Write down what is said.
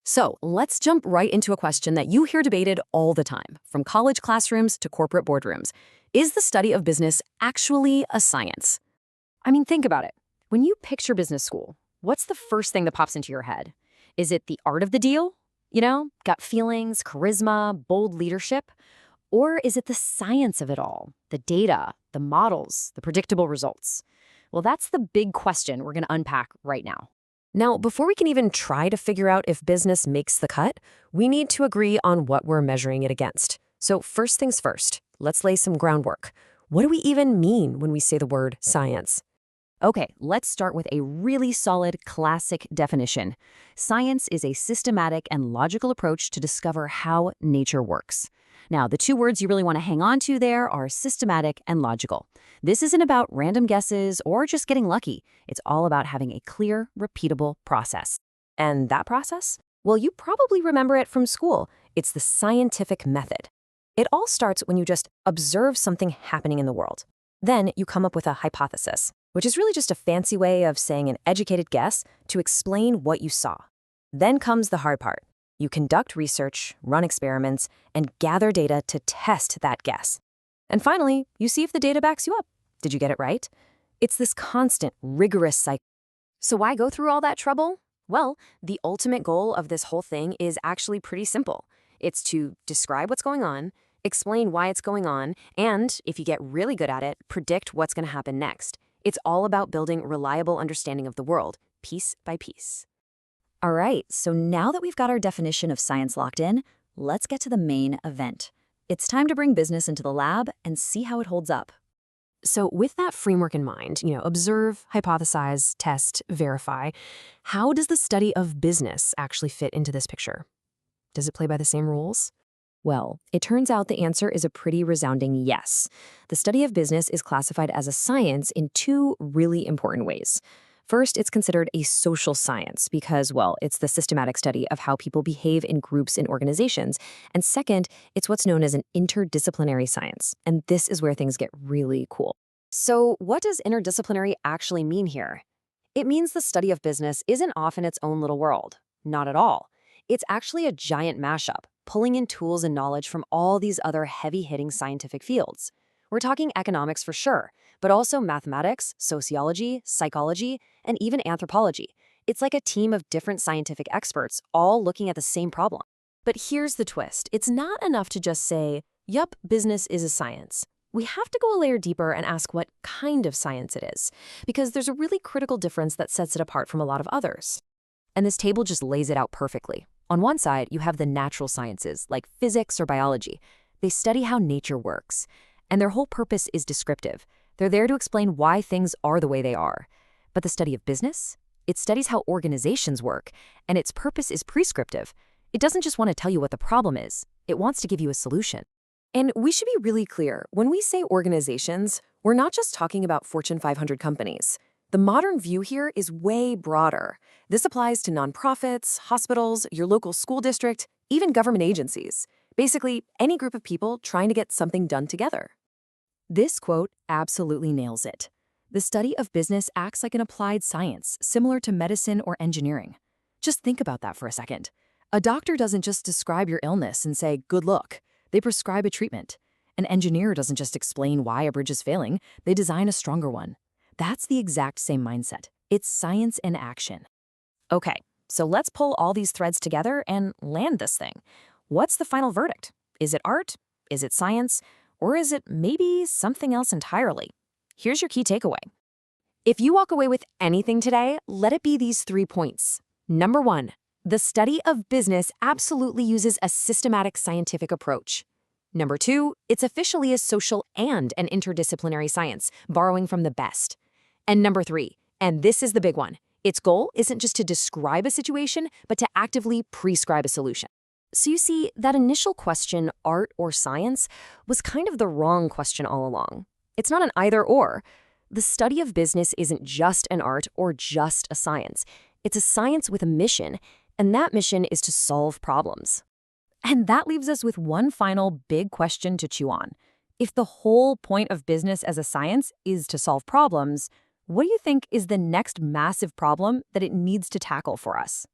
So let's jump right into a question that you hear debated all the time, from college classrooms to corporate boardrooms. Is the study of business actually a science? I mean, think about it. When you picture business school, what's the first thing that pops into your head? Is it the art of the deal? Gut feelings, charisma, bold leadership? Or is it the science of it all? The data, the models, the predictable results? Well, that's the big question we're going to unpack right now. Now, before we can even try to figure out if business makes the cut, we need to agree on what we're measuring it against. So first things first, let's lay some groundwork. What do we even mean when we say the word science? Okay, let's start with a really solid classic definition. Science is a systematic and logical approach to discover how nature works. Now, the two words you really want to hang on to there are systematic and logical. This isn't about random guesses or just getting lucky. It's all about having a clear, repeatable process. And that process? Well, you probably remember it from school. It's the scientific method. It all starts when you just observe something happening in the world. Then you come up with a hypothesis, which is really just a fancy way of saying an educated guess to explain what you saw. Then comes the hard part. You conduct research, run experiments, and gather data to test that guess. And finally, you see if the data backs you up. Did you get it right? It's this constant, rigorous cycle. So why go through all that trouble? Well, the ultimate goal of this whole thing is actually pretty simple. It's to describe what's going on, explain why it's going on, and, if you get really good at it, predict what's going to happen next. It's all about building reliable understanding of the world, piece by piece. All right, so now that we've got our definition of science locked in, let's get to the main event. It's time to bring business into the lab and see how it holds up. So with that framework in mind, observe, hypothesize, test, verify, how does the study of business actually fit into this picture? Does it play by the same rules? Well, it turns out the answer is a pretty resounding yes. The study of business is classified as a science in two really important ways. First, it's considered a social science because, well, it's the systematic study of how people behave in groups and organizations. And second, it's what's known as an interdisciplinary science. And this is where things get really cool. So what does interdisciplinary actually mean here? It means the study of business isn't off in its own little world. Not at all. It's actually a giant mashup, pulling in tools and knowledge from all these other heavy-hitting scientific fields. We're talking economics for sure, but also mathematics, sociology, psychology, and even anthropology. It's like a team of different scientific experts all looking at the same problem. But here's the twist. It's not enough to just say, yup, business is a science. We have to go a layer deeper and ask what kind of science it is, because there's a really critical difference that sets it apart from a lot of others. And this table just lays it out perfectly. On one side, you have the natural sciences, like physics or biology. They study how nature works. And their whole purpose is descriptive. They're there to explain why things are the way they are. But the study of business? It studies how organizations work, and its purpose is prescriptive. It doesn't just want to tell you what the problem is. It wants to give you a solution. And we should be really clear. When we say organizations, we're not just talking about Fortune 500 companies. The modern view here is way broader. This applies to nonprofits, hospitals, your local school district, even government agencies. Basically, any group of people trying to get something done together. This quote absolutely nails it. The study of business acts like an applied science, similar to medicine or engineering. Just think about that for a second. A doctor doesn't just describe your illness and say, good luck. They prescribe a treatment. An engineer doesn't just explain why a bridge is failing. They design a stronger one. That's the exact same mindset. It's science in action. Okay, so let's pull all these threads together and land this thing. What's the final verdict? Is it art? Is it science? Or is it maybe something else entirely? Here's your key takeaway. If you walk away with anything today, let it be these 3 points. Number 1, the study of business absolutely uses a systematic scientific approach. Number 2, it's officially a social and an interdisciplinary science, borrowing from the best. And number 3, and this is the big one, its goal isn't just to describe a situation, but to actively prescribe a solution. So you see, that initial question, art or science, was kind of the wrong question all along. It's not an either-or. The study of business isn't just an art or just a science. It's a science with a mission, and that mission is to solve problems. And that leaves us with one final big question to chew on. If the whole point of business as a science is to solve problems, what do you think is the next massive problem that it needs to tackle for us?